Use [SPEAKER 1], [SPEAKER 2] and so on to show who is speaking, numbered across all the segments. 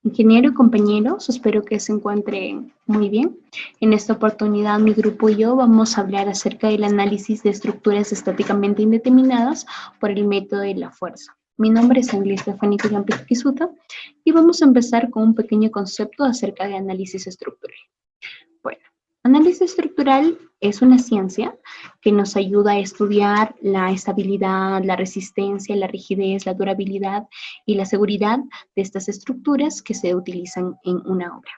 [SPEAKER 1] Ingeniero, compañeros, espero que se encuentren muy bien. En esta oportunidad, mi grupo y yo vamos a hablar acerca del análisis de estructuras estáticamente indeterminadas por el método de la fuerza. Mi nombre es Angela Estefanito Kisuta y vamos a empezar con un pequeño concepto acerca de análisis estructural. Bueno, análisis estructural es una ciencia que nos ayuda a estudiar la estabilidad, la resistencia, la rigidez, la durabilidad y la seguridad de estas estructuras que se utilizan en una obra.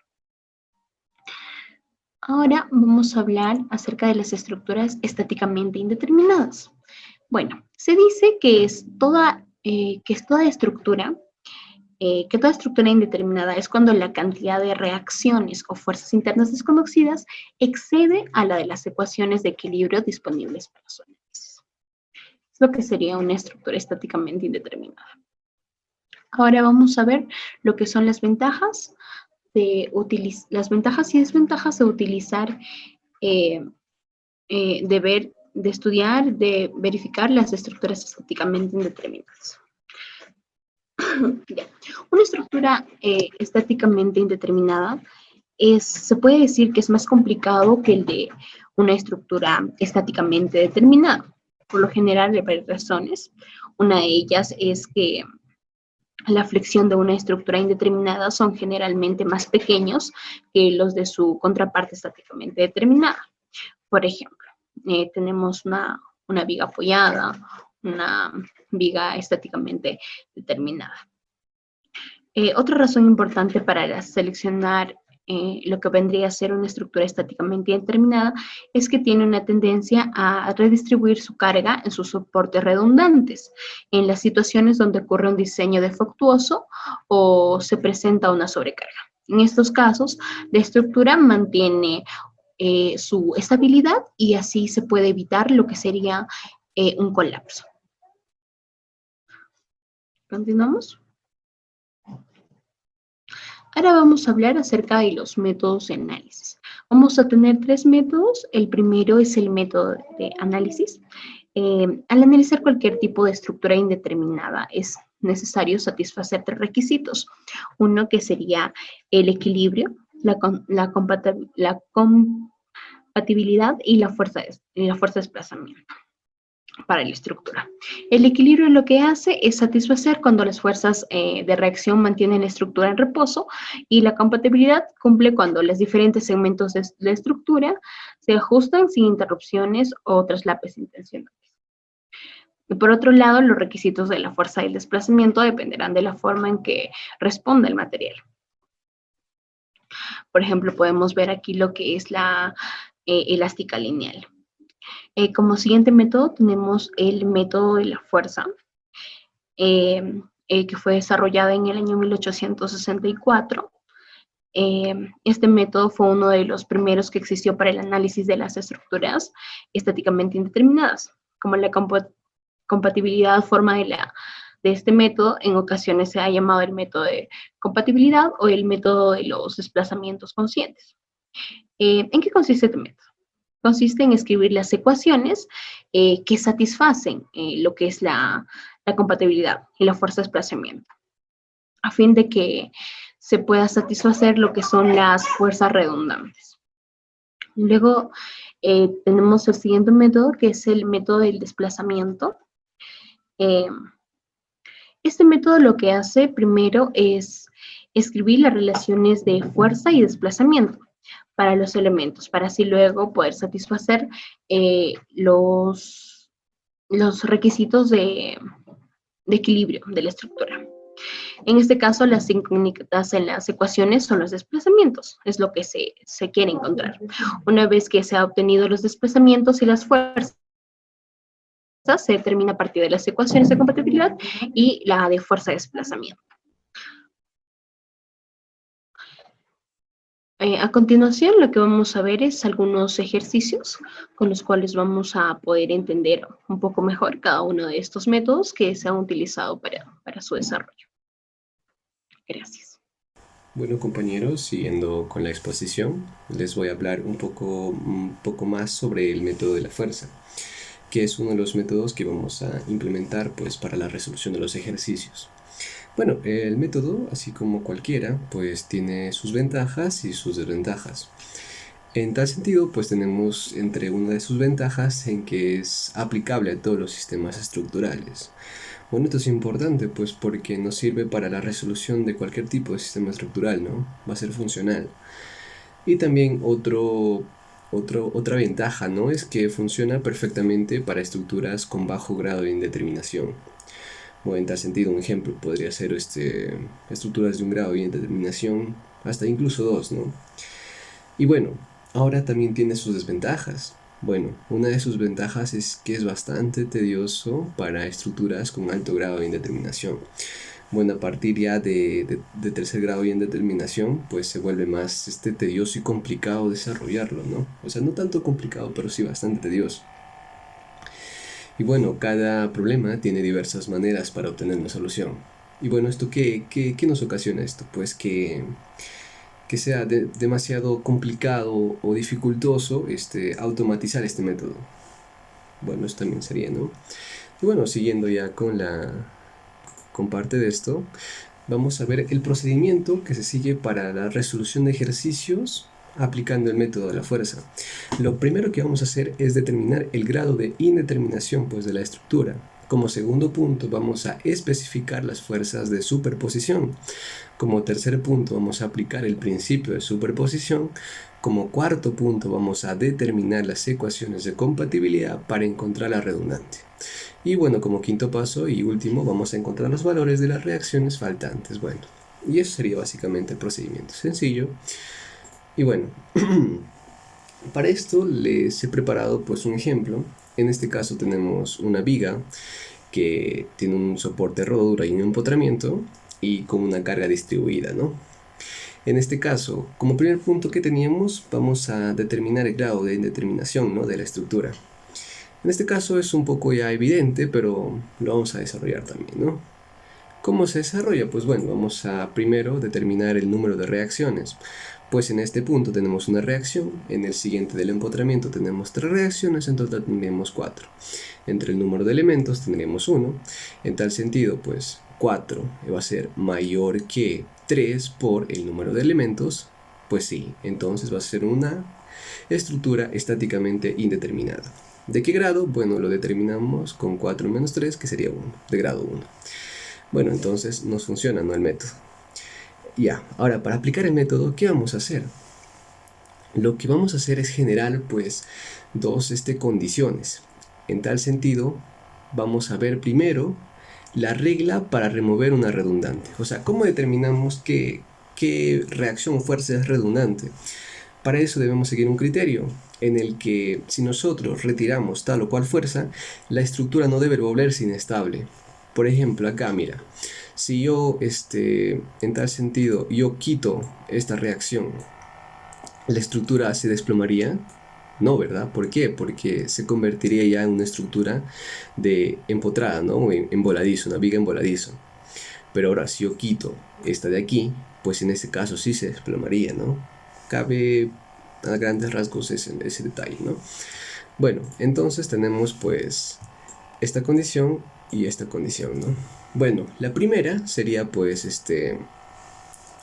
[SPEAKER 1] Ahora vamos a hablar acerca de las estructuras estáticamente indeterminadas. Bueno, se dice que toda estructura indeterminada es cuando la cantidad de reacciones o fuerzas internas desconocidas excede a la de las ecuaciones de equilibrio disponibles para su análisis. Es lo que sería una estructura estáticamente indeterminada. Ahora vamos a ver lo que son las ventajas y desventajas de utilizar, de estudiar, de verificar las estructuras estáticamente indeterminadas. Una estructura estáticamente indeterminada se puede decir que es más complicado que el de una estructura estáticamente determinada. Por lo general, hay varias razones. Una de ellas es que la flexión de una estructura indeterminada son generalmente más pequeños que los de su contraparte estáticamente determinada. Por ejemplo, tenemos una viga apoyada, una viga estáticamente determinada. Otra razón importante para seleccionar lo que vendría a ser una estructura estáticamente determinada es que tiene una tendencia a redistribuir su carga en sus soportes redundantes, en las situaciones donde ocurre un diseño defectuoso o se presenta una sobrecarga. En estos casos, la estructura mantiene su estabilidad y así se puede evitar lo que sería un colapso. ¿Continuamos? Ahora vamos a hablar acerca de los métodos de análisis. Vamos a tener tres métodos. El primero es el método de análisis. Al analizar cualquier tipo de estructura indeterminada es necesario satisfacer tres requisitos. Uno que sería el equilibrio, la compatibilidad y la fuerza de desplazamiento para la estructura. El equilibrio lo que hace es satisfacer cuando las fuerzas de reacción mantienen la estructura en reposo, y la compatibilidad cumple cuando los diferentes segmentos de la estructura se ajustan sin interrupciones o traslapes intencionales. Y por otro lado, los requisitos de la fuerza del desplazamiento dependerán de la forma en que responda el material. Por ejemplo, podemos ver aquí lo que es la elástica lineal. Como siguiente método tenemos el método de la fuerza, que fue desarrollado en el año 1864. Este método fue uno de los primeros que existió para el análisis de las estructuras estáticamente indeterminadas. Como la compatibilidad forma de este método, en ocasiones se ha llamado el método de compatibilidad o el método de los desplazamientos conscientes. ¿En qué consiste este método? Consiste en escribir las ecuaciones que satisfacen lo que es la compatibilidad y la fuerza de desplazamiento, a fin de que se pueda satisfacer lo que son las fuerzas redundantes. Luego tenemos el siguiente método, que es el método del desplazamiento. Este método lo que hace primero es escribir las relaciones de fuerza y desplazamiento para los elementos, para así luego poder satisfacer los requisitos de equilibrio de la estructura. En este caso, las incógnitas en las ecuaciones son los desplazamientos, es lo que se quiere encontrar. Una vez que se ha obtenido los desplazamientos y las fuerzas, se determina a partir de las ecuaciones de compatibilidad y la de fuerza de desplazamiento. A continuación, lo que vamos a ver es algunos ejercicios con los cuales vamos a poder entender un poco mejor cada uno de estos métodos que se han utilizado para su desarrollo. Gracias.
[SPEAKER 2] Bueno, compañeros, siguiendo con la exposición, les voy a hablar un poco más sobre el método de la fuerza, que es uno de los métodos que vamos a implementar pues, para la resolución de los ejercicios. Bueno, el método, así como cualquiera, pues tiene sus ventajas y sus desventajas. En tal sentido, pues tenemos entre una de sus ventajas en que es aplicable a todos los sistemas estructurales. Bueno, esto es importante, pues porque nos sirve para la resolución de cualquier tipo de sistema estructural, ¿no? Va a ser funcional. Y también otra ventaja, ¿no? Es que funciona perfectamente para estructuras con bajo grado de indeterminación. Bueno, en tal sentido, un ejemplo podría ser estructuras de un grado de indeterminación, hasta incluso dos, ¿no? Y bueno, ahora también tiene sus desventajas. Bueno, una de sus ventajas es que es bastante tedioso para estructuras con alto grado de indeterminación. Bueno, a partir ya de tercer grado y en determinación, pues se vuelve más tedioso y complicado desarrollarlo, ¿no? O sea, no tanto complicado, pero sí bastante tedioso. Y bueno, cada problema tiene diversas maneras para obtener una solución. Y bueno, ¿esto qué nos ocasiona esto? Pues que sea demasiado complicado o dificultoso automatizar este método. Bueno, esto también sería, ¿no? Y bueno, siguiendo ya con parte de esto, vamos a ver el procedimiento que se sigue para la resolución de ejercicios aplicando el método de la fuerza. Lo primero que vamos a hacer es determinar el grado de indeterminación pues, de la estructura. Como segundo punto vamos a especificar las fuerzas de superposición. Como tercer punto vamos a aplicar el principio de superposición. Como cuarto punto vamos a determinar las ecuaciones de compatibilidad para encontrar la redundante. Y bueno, como quinto paso y último vamos a encontrar los valores de las reacciones faltantes. Bueno, y eso sería básicamente el procedimiento sencillo. Y bueno, para esto les he preparado pues un ejemplo. En este caso tenemos una viga que tiene un soporte de rodadura y un empotramiento y con una carga distribuida, ¿no? En este caso, como primer punto que teníamos, vamos a determinar el grado de indeterminación, ¿no?, de la estructura. En este caso es un poco ya evidente, pero lo vamos a desarrollar también, ¿no? ¿Cómo se desarrolla? Pues bueno, vamos a primero determinar el número de reacciones. Pues en este punto tenemos una reacción, en el siguiente del empotramiento tenemos 3 reacciones, en total tendríamos 4. Entre el número de elementos tendríamos 1. En tal sentido, pues 4 va a ser mayor que 3 por el número de elementos. Pues sí, entonces va a ser una estructura estáticamente indeterminada. ¿De qué grado? Bueno, lo determinamos con 4 menos 3, que sería 1, de grado 1. Bueno, entonces nos funciona, ¿no?, el método. Ya, ahora para aplicar el método, ¿qué vamos a hacer? Lo que vamos a hacer es generar, pues, dos condiciones. En tal sentido, vamos a ver primero la regla para remover una redundante. O sea, ¿cómo determinamos qué reacción o fuerza es redundante? Para eso debemos seguir un criterio en el que si nosotros retiramos tal o cual fuerza, la estructura no debe volverse inestable. Por ejemplo, acá mira, si yo en tal sentido yo quito esta reacción, ¿la estructura se desplomaría? No, ¿verdad? ¿Por qué? Porque se convertiría ya en una estructura de empotrada, ¿no? En voladizo, una viga en voladizo. Pero ahora, si yo quito esta de aquí, pues en este caso sí se desplomaría, ¿no? Cabe a grandes rasgos ese detalle, ¿no? Bueno, entonces tenemos pues esta condición y esta condición, ¿no? Bueno, la primera sería pues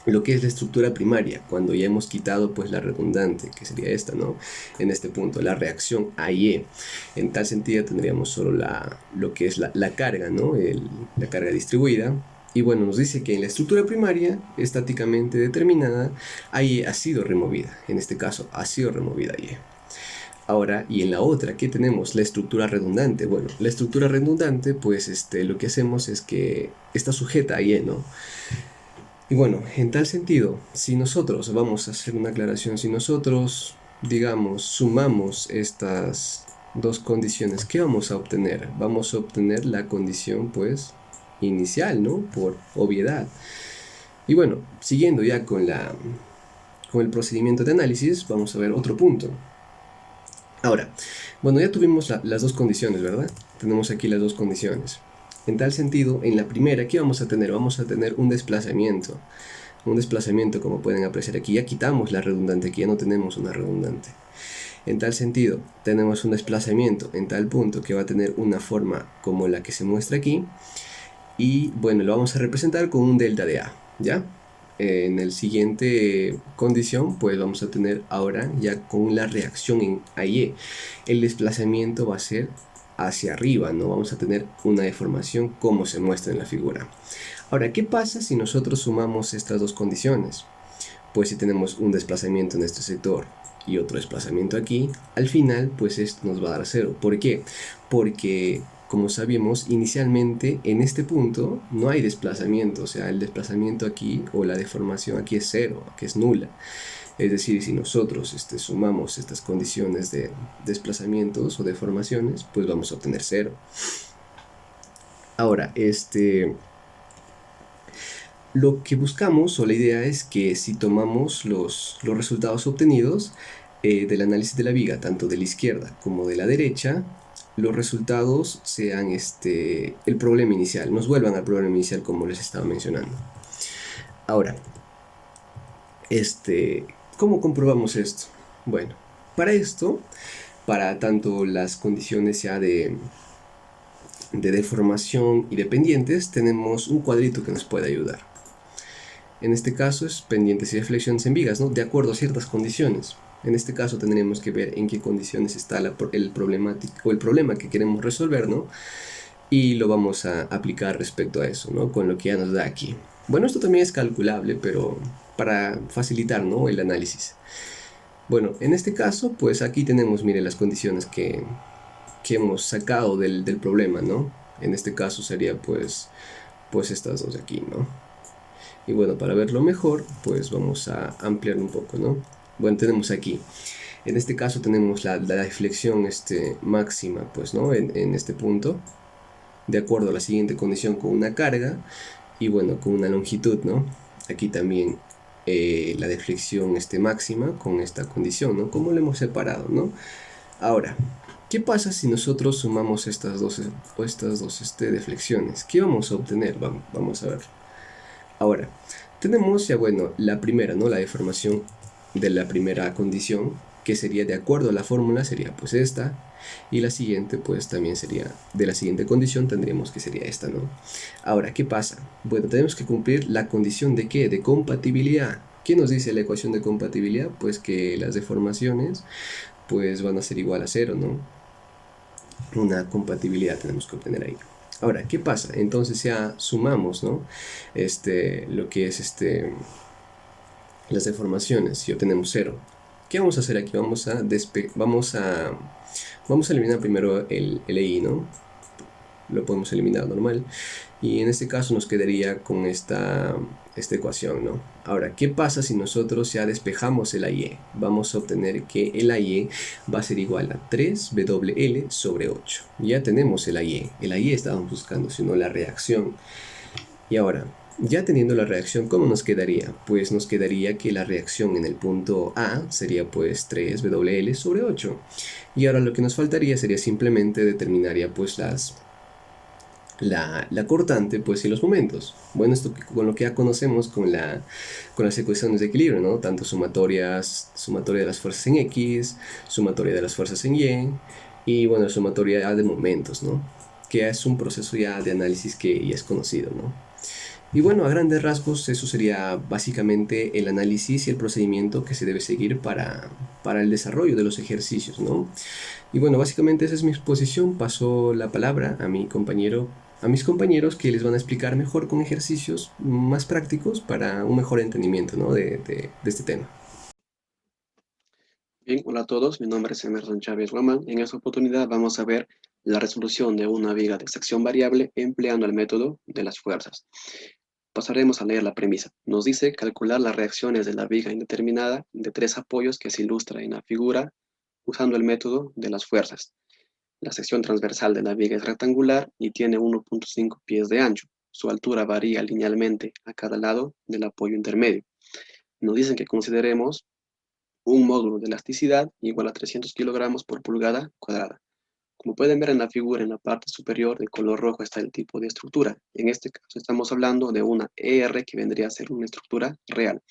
[SPEAKER 2] lo que es la estructura primaria, cuando ya hemos quitado pues la redundante, que sería esta, ¿no? En este punto, la reacción A y E. En tal sentido tendríamos solo lo que es la carga, ¿no? La carga distribuida. Y bueno, nos dice que en la estructura primaria, estáticamente determinada, AE ha sido removida. En este caso, ha sido removida AE. Ahora, y en la otra, ¿qué tenemos? La estructura redundante. Bueno, la estructura redundante, pues lo que hacemos es que está sujeta a AE, ¿no? Y bueno, en tal sentido, si nosotros, vamos a hacer una aclaración, si nosotros, digamos, sumamos estas dos condiciones, ¿qué vamos a obtener? Vamos a obtener la condición, pues, inicial, ¿no? Por obviedad. Y bueno, siguiendo ya con el procedimiento de análisis, vamos a ver otro punto. Ahora, bueno, ya tuvimos las dos condiciones, ¿verdad? Tenemos aquí las dos condiciones. En tal sentido, en la primera, ¿qué vamos a tener? Vamos a tener un desplazamiento. Un desplazamiento, como pueden apreciar aquí. Ya quitamos la redundante, aquí ya no tenemos una redundante. En tal sentido, tenemos un desplazamiento en tal punto que va a tener una forma como la que se muestra aquí. Y bueno, lo vamos a representar con un delta de A, ¿ya? En el siguiente condición, pues vamos a tener ahora ya con la reacción en A y E. El desplazamiento va a ser hacia arriba, ¿no? Vamos a tener una deformación como se muestra en la figura. Ahora, ¿qué pasa si nosotros sumamos estas dos condiciones? Pues si tenemos un desplazamiento en este sector y otro desplazamiento aquí, al final pues esto nos va a dar cero. ¿Por qué? Porque como sabemos inicialmente en este punto no hay desplazamiento, o sea el desplazamiento aquí o la deformación aquí es cero, que es nula. Es decir, si nosotros sumamos estas condiciones de desplazamientos o deformaciones, pues vamos a obtener cero. Ahora, lo que buscamos o la idea es que si tomamos los resultados obtenidos del análisis de la viga, tanto de la izquierda como de la derecha, los resultados sean el problema inicial, nos vuelvan al problema inicial como les estaba mencionando. Ahora, ¿cómo comprobamos esto? Bueno, para esto, para tanto las condiciones ya de deformación y de pendientes, tenemos un cuadrito que nos puede ayudar. En este caso es pendientes y deflexiones en vigas, ¿no? De acuerdo a ciertas condiciones. En este caso tendremos que ver en qué condiciones está el problema que queremos resolver, ¿no? Y lo vamos a aplicar respecto a eso, ¿no? Con lo que ya nos da aquí. Bueno, esto también es calculable, pero para facilitar, ¿no? El análisis. Bueno, en este caso, pues aquí tenemos, mire, las condiciones que hemos sacado del problema, ¿no? En este caso sería pues estas dos de aquí, ¿no? Y bueno, para verlo mejor, pues vamos a ampliar un poco, ¿no? Bueno, tenemos aquí, en este caso tenemos la deflexión máxima, pues, ¿no? En este punto, de acuerdo a la siguiente condición con una carga y bueno, con una longitud, ¿no? Aquí también la deflexión máxima con esta condición, ¿no? ¿Cómo lo hemos separado, ¿no? Ahora, ¿qué pasa si nosotros sumamos estas dos deflexiones? ¿Qué vamos a obtener? Vamos a ver. Ahora, tenemos ya, bueno, la primera, ¿no? La deformación de la primera condición, que sería de acuerdo a la fórmula, sería pues esta. Y la siguiente, pues también sería, de la siguiente condición tendríamos que sería esta, ¿no? Ahora, ¿qué pasa? Bueno, tenemos que cumplir la condición de ¿qué? De compatibilidad. ¿Qué nos dice la ecuación de compatibilidad? Pues que las deformaciones, pues van a ser igual a cero, ¿no? Una compatibilidad tenemos que obtener ahí. Ahora, ¿qué pasa? Entonces ya sumamos, ¿no? Lo que es las deformaciones y obtenemos cero. ¿Qué vamos a hacer aquí? Vamos a eliminar primero el i, ¿no? Lo podemos eliminar normal. Y en este caso nos quedaría con esta ecuación, ¿no? Ahora, ¿qué pasa si nosotros ya despejamos el AIE? Vamos a obtener que el AIE va a ser igual a 3WL sobre 8. Ya tenemos el AIE. El AIE estábamos buscando, sino la reacción. Y ahora, ya teniendo la reacción, ¿cómo nos quedaría? Pues nos quedaría que la reacción en el punto A sería pues 3WL sobre 8. Y ahora lo que nos faltaría sería simplemente determinar ya pues la cortante pues y los momentos. Bueno, esto con lo que ya conocemos con las ecuaciones de equilibrio, ¿no? Tanto sumatoria de las fuerzas en X, sumatoria de las fuerzas en y bueno, sumatoria de momentos, ¿no? Que es un proceso ya de análisis que ya es conocido, ¿no? Y bueno, a grandes rasgos eso sería básicamente el análisis y el procedimiento que se debe seguir para el desarrollo de los ejercicios, ¿no? Y bueno, básicamente esa es mi exposición. Paso la palabra a mis compañeros que les van a explicar mejor con ejercicios más prácticos para un mejor entendimiento, ¿no? de este tema.
[SPEAKER 3] Bien, hola a todos, mi nombre es Emerson Chávez Román. En esta oportunidad vamos a ver la resolución de una viga de extracción variable empleando el método de las fuerzas. Pasaremos a leer la premisa. Nos dice calcular las reacciones de la viga indeterminada de tres apoyos que se ilustra en la figura usando el método de las fuerzas. La sección transversal de la viga es rectangular y tiene 1.5 pies de ancho. Su altura varía linealmente a cada lado del apoyo intermedio. Nos dicen que consideremos un módulo de elasticidad igual a 300 kilogramos por pulgada cuadrada. Como pueden ver en la figura, en la parte superior de color rojo está el tipo de estructura. En este caso estamos hablando de una ER que vendría a ser una estructura real.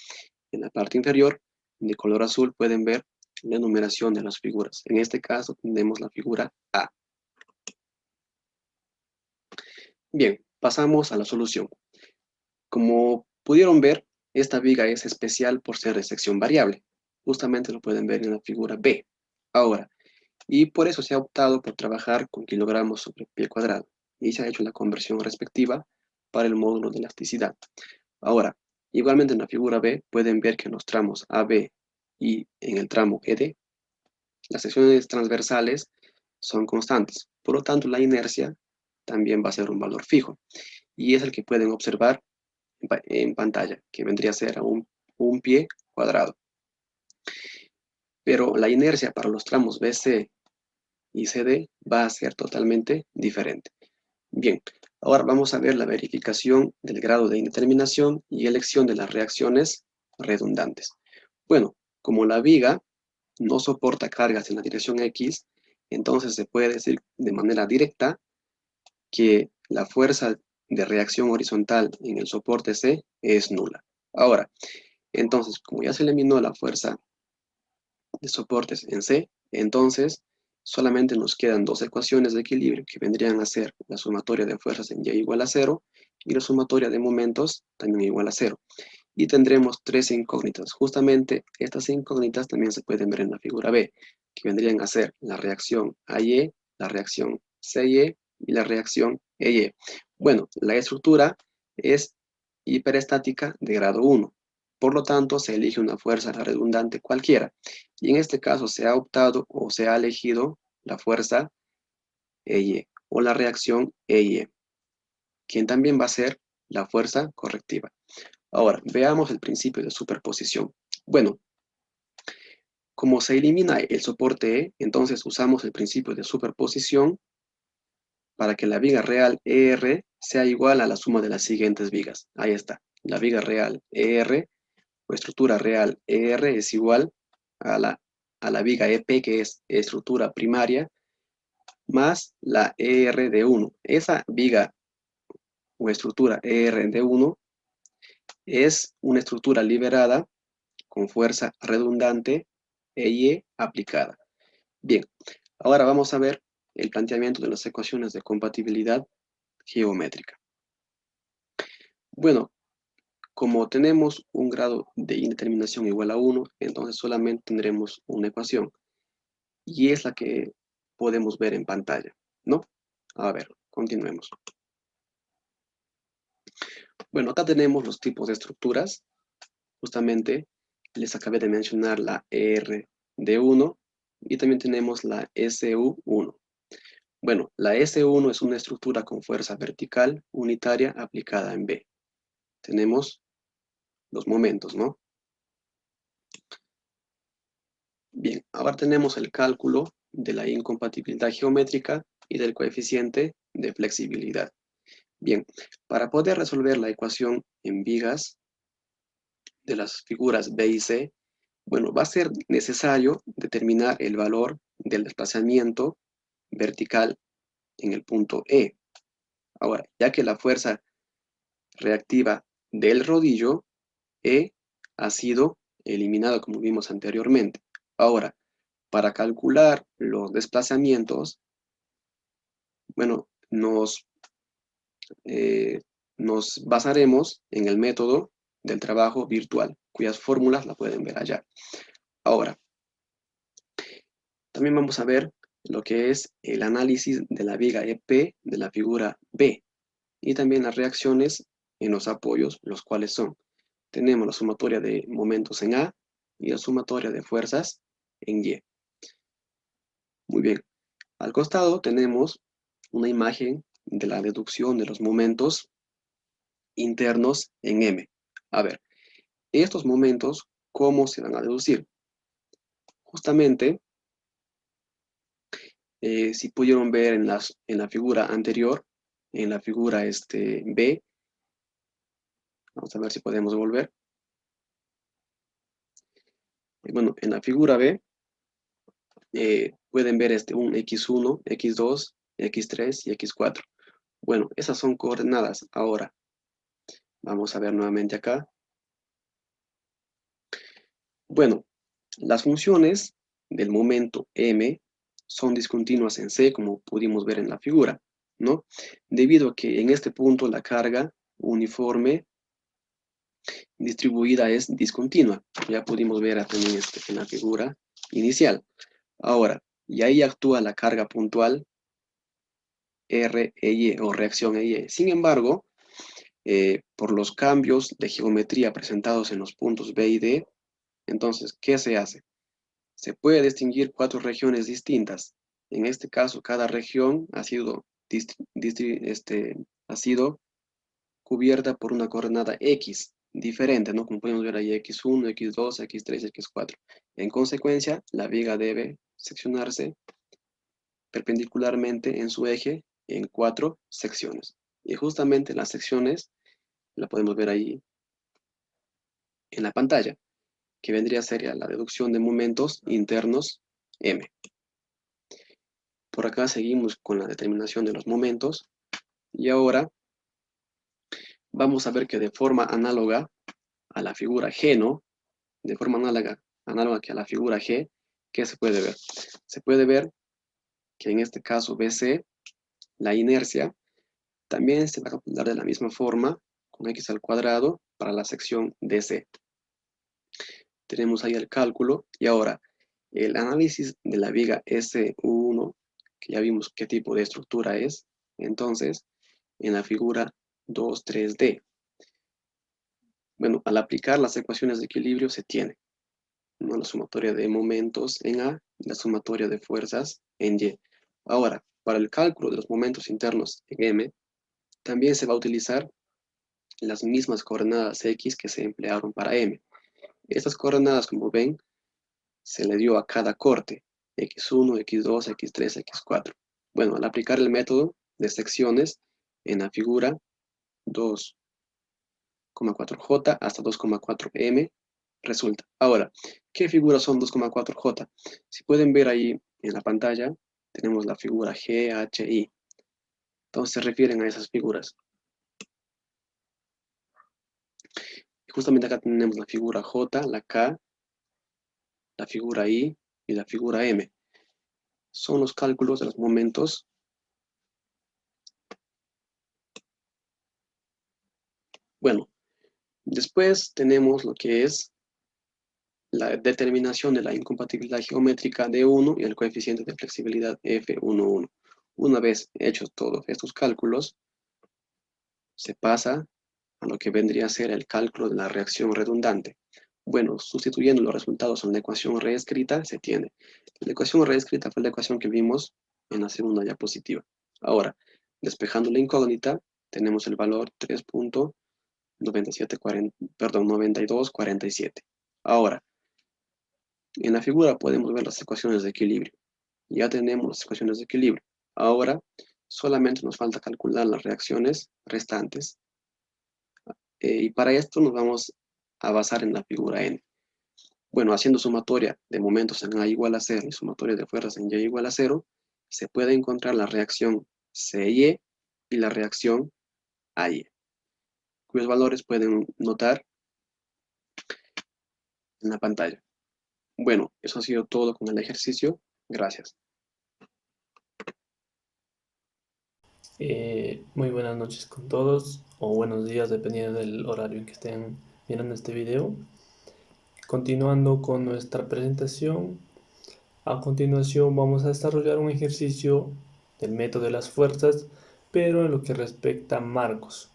[SPEAKER 3] En la parte inferior, de color azul, pueden ver la numeración de las figuras. En este caso tenemos la figura A. Bien, pasamos a la solución. Como pudieron ver, esta viga es especial por ser de sección variable. Justamente lo pueden ver en la figura B. Ahora, y por eso se ha optado por trabajar con kilogramos sobre pie cuadrado. Y se ha hecho la conversión respectiva para el módulo de elasticidad. Ahora, igualmente en la figura B pueden ver que en los tramos AB y en el tramo ED, las secciones transversales son constantes. Por lo tanto, la inercia también va a ser un valor fijo. Y es el que pueden observar en pantalla, que vendría a ser un pie cuadrado. Pero la inercia para los tramos BC y CD va a ser totalmente diferente. Bien, ahora vamos a ver la verificación del grado de indeterminación y elección de las reacciones redundantes. Bueno, como la viga no soporta cargas en la dirección X, entonces se puede decir de manera directa que la fuerza de reacción horizontal en el soporte C es nula. Ahora, entonces, como ya se eliminó la fuerza de soportes en C, entonces solamente nos quedan dos ecuaciones de equilibrio que vendrían a ser la sumatoria de fuerzas en Y igual a 0 y la sumatoria de momentos también igual a 0. Y tendremos tres incógnitas. Justamente estas incógnitas también se pueden ver en la figura B, que vendrían a ser la reacción AY, la reacción CY y la reacción EY. Bueno, la estructura es hiperestática de grado 1. Por lo tanto, se elige una fuerza redundante cualquiera. Y en este caso se ha optado o se ha elegido la fuerza EY o la reacción EY, quien también va a ser la fuerza correctiva. Ahora, veamos el principio de superposición. Bueno, como se elimina el soporte E, entonces usamos el principio de superposición para que la viga real ER sea igual a la suma de las siguientes vigas. Ahí está. La viga real ER o estructura real ER es igual a la viga EP, que es estructura primaria, más la ER de 1. Esa viga o estructura ER de 1 es una estructura liberada con fuerza redundante EY aplicada. Bien, ahora vamos a ver el planteamiento de las ecuaciones de compatibilidad geométrica. Bueno, como tenemos un grado de indeterminación igual a 1, entonces solamente tendremos una ecuación. Y es la que podemos ver en pantalla, ¿no? A ver, continuemos. Bueno, acá tenemos los tipos de estructuras. Justamente les acabé de mencionar la ER de 1 y también tenemos la SU1. Bueno, la S1 es una estructura con fuerza vertical unitaria aplicada en B. Tenemos los momentos, ¿no? Bien, ahora tenemos el cálculo de la incompatibilidad geométrica y del coeficiente de flexibilidad. Bien, para poder resolver la ecuación en vigas de las figuras B y C, bueno, va a ser necesario determinar el valor del desplazamiento vertical en el punto E. Ahora, ya que la fuerza reactiva del rodillo E ha sido eliminado como vimos anteriormente. Ahora, para calcular los desplazamientos, bueno, nos basaremos en el método del trabajo virtual, cuyas fórmulas la pueden ver allá. Ahora, también vamos a ver lo que es el análisis de la viga EP de la figura B y también las reacciones en los apoyos, los cuales son, tenemos la sumatoria de momentos en A y la sumatoria de fuerzas en Y. Muy bien, al costado tenemos una imagen de la deducción de los momentos internos en M. A ver, estos momentos, ¿cómo se van a deducir? Justamente, si pudieron ver en la figura anterior, en la figura B, vamos a ver si podemos volver. Bueno, en la figura B, pueden ver un X1, X2, X3 y X4. Bueno, esas son coordenadas. Ahora, vamos a ver nuevamente acá. Bueno, las funciones del momento M son discontinuas en C, como pudimos ver en la figura. ¿no? Debido a que en este punto la carga uniforme distribuida es discontinua. Ya pudimos ver también en la figura inicial. Ahora, y ahí actúa la carga puntual R e Y o reacción E y. Sin embargo, por los cambios de geometría presentados en los puntos B y D, entonces, ¿qué se hace? Se puede distinguir 4 regiones distintas. En este caso, cada región ha sido cubierta por una coordenada X diferente, ¿no? Como podemos ver ahí, X1, X2, X3, X4. En consecuencia, la viga debe seccionarse perpendicularmente en su eje en 4 secciones. Y justamente las secciones la podemos ver ahí en la pantalla, que vendría a ser la deducción de momentos internos M. Por acá seguimos con la determinación de los momentos y ahora vamos a ver que de forma análoga a la figura G, ¿no? De forma análoga que a la figura G, ¿qué se puede ver? Se puede ver que en este caso BC, la inercia, también se va a calcular de la misma forma con x al cuadrado para la sección DC. Tenemos ahí el cálculo y ahora el análisis de la viga S1, que ya vimos qué tipo de estructura es, entonces en la figura 2,3D. Bueno, al aplicar las ecuaciones de equilibrio se tiene, ¿no? La sumatoria de momentos en A y la sumatoria de fuerzas en Y. Ahora, para el cálculo de los momentos internos en M, también se va a utilizar las mismas coordenadas X que se emplearon para M. Estas coordenadas, como ven, se le dio a cada corte, X1, X2, X3, X4. Bueno, al aplicar el método de secciones en la figura 2,4J hasta 2,4M resulta. Ahora, ¿qué figuras son 2,4J? Si pueden ver ahí en la pantalla, tenemos la figura G, H, I. Entonces se refieren a esas figuras. Y justamente acá tenemos la figura J, la K, la figura I y la figura M. Son los cálculos de los momentos. Bueno, después tenemos lo que es la determinación de la incompatibilidad geométrica de 1 y el coeficiente de flexibilidad F11. Una vez hechos todos estos cálculos, se pasa a lo que vendría a ser el cálculo de la reacción redundante. Bueno, sustituyendo los resultados en la ecuación reescrita, se tiene. La ecuación reescrita fue la ecuación que vimos en la segunda diapositiva. Ahora, despejando la incógnita, tenemos el valor 3,9247. Ahora, en la figura podemos ver las ecuaciones de equilibrio. Ya tenemos las ecuaciones de equilibrio. Ahora, solamente nos falta calcular las reacciones restantes. Y para esto nos vamos a basar en la figura N. Bueno, haciendo sumatoria de momentos en A igual a 0 y sumatoria de fuerzas en Y igual a 0, se puede encontrar la reacción CY y la reacción AY, cuyos valores pueden notar en la pantalla. Bueno, eso ha sido todo con el ejercicio. Gracias.
[SPEAKER 4] Muy buenas noches con todos, o buenos días dependiendo del horario en que estén mirando este video. Continuando con nuestra presentación, a continuación vamos a desarrollar un ejercicio del método de las fuerzas, pero en lo que respecta a marcos.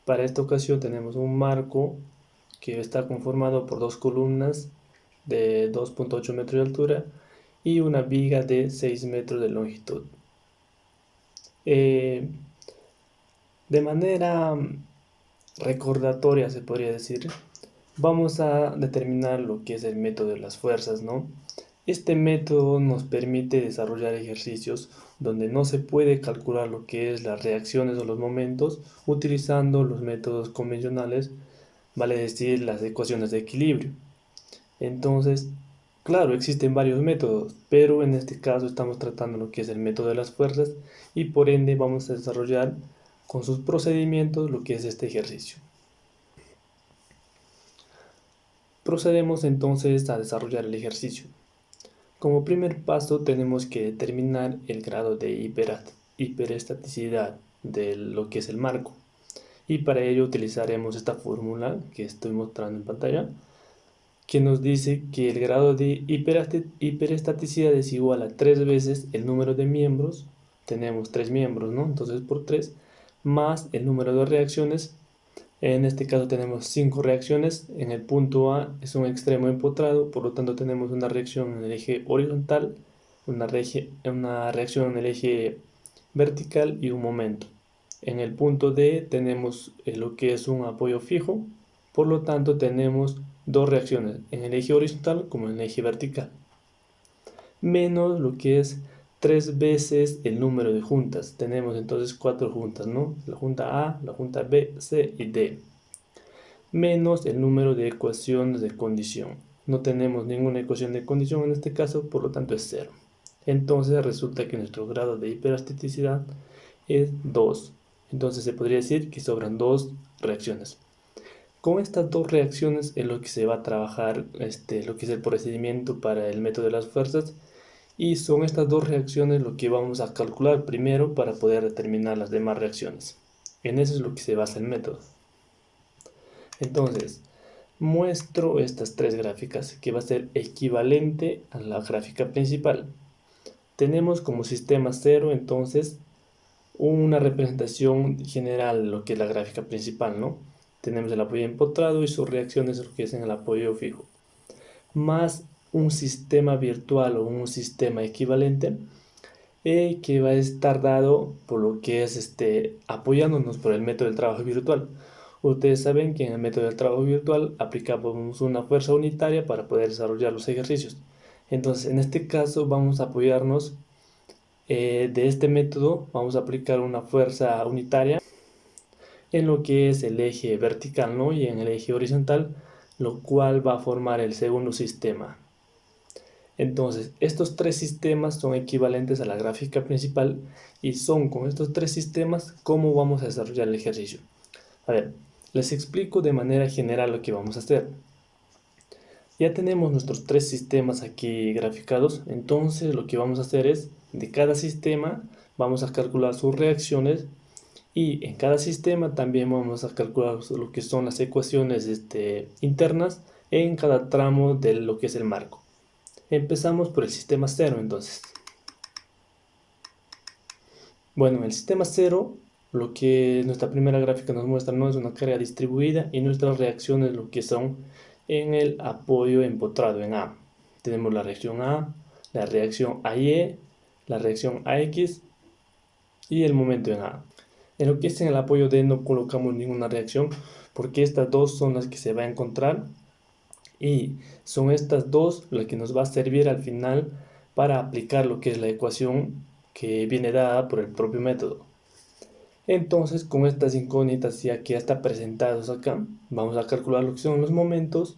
[SPEAKER 4] Para esta ocasión tenemos un marco que está conformado por dos columnas de 2,8 metros de altura y una viga de 6 metros de longitud. De manera recordatoria, se podría decir, vamos a determinar lo que es el método de las fuerzas, ¿no? Este método nos permite desarrollar ejercicios donde no se puede calcular lo que es las reacciones o los momentos utilizando los métodos convencionales, vale decir, las ecuaciones de equilibrio. Entonces, claro, existen varios métodos, pero en este caso estamos tratando lo que es el método de las fuerzas y por ende vamos a desarrollar con sus procedimientos lo que es este ejercicio. Procedemos entonces a desarrollar el ejercicio. Como primer paso tenemos que determinar el grado de hiperad. hiperestaticidad de lo que es el marco. Y para ello utilizaremos esta fórmula que estoy mostrando en pantalla, que nos dice que el grado de hiperestaticidad es igual a 3 veces el número de miembros. Tenemos 3 miembros, ¿no? Entonces por 3 más el número de reacciones. En este caso tenemos 5 reacciones. En el punto A es un extremo empotrado, por lo tanto tenemos una reacción en el eje horizontal, una reacción en el eje vertical y un momento. En el punto D tenemos lo que es un apoyo fijo, por lo tanto tenemos 2 reacciones, en el eje horizontal como en el eje vertical, menos lo que es 3 veces el número de juntas. Tenemos entonces 4 juntas, ¿no? La junta A, la junta B, C y D, menos el número de ecuaciones de condición. No tenemos ninguna ecuación de condición en este caso, por lo tanto es 0. Entonces resulta que nuestro grado de hiperestaticidad es 2. Entonces se podría decir que sobran 2 reacciones. Con estas 2 reacciones es lo que se va a trabajar lo que es el procedimiento para el método de las fuerzas, y son estas 2 reacciones lo que vamos a calcular primero para poder determinar las demás reacciones. En eso es lo que se basa el método. Entonces, muestro estas 3 gráficas que va a ser equivalente a la gráfica principal. Tenemos como sistema 0 entonces una representación general de lo que es la gráfica principal, ¿no? Tenemos el apoyo empotrado y sus reacciones, lo que es en el apoyo fijo, más un sistema virtual o un sistema equivalente que va a estar dado por lo que es apoyándonos por el método del trabajo virtual. Ustedes saben que en el método del trabajo virtual aplicamos una fuerza unitaria para poder desarrollar los ejercicios. Entonces, en este caso vamos a apoyarnos de este método, vamos a aplicar una fuerza unitaria en lo que es el eje vertical, ¿no? Y en el eje horizontal, lo cual va a formar el segundo sistema. Entonces, estos 3 sistemas son equivalentes a la gráfica principal y son con estos 3 sistemas cómo vamos a desarrollar el ejercicio. A ver, les explico de manera general lo que vamos a hacer. Ya tenemos nuestros 3 sistemas aquí graficados, entonces lo que vamos a hacer es, de cada sistema vamos a calcular sus reacciones, y en cada sistema también vamos a calcular lo que son las ecuaciones internas en cada tramo de lo que es el marco. Empezamos por el sistema 0 entonces. Bueno, en el sistema 0, lo que nuestra primera gráfica nos muestra no es una carga distribuida, y nuestras reacciones lo que son en el apoyo empotrado en A. Tenemos la reacción A, la reacción AY, la reacción AX y el momento en A. En lo que es en el apoyo D no colocamos ninguna reacción porque estas 2 son las que se va a encontrar, y son estas 2 las que nos va a servir al final para aplicar lo que es la ecuación que viene dada por el propio método. Entonces, con estas incógnitas ya que ya están presentados acá, vamos a calcular lo que son los momentos.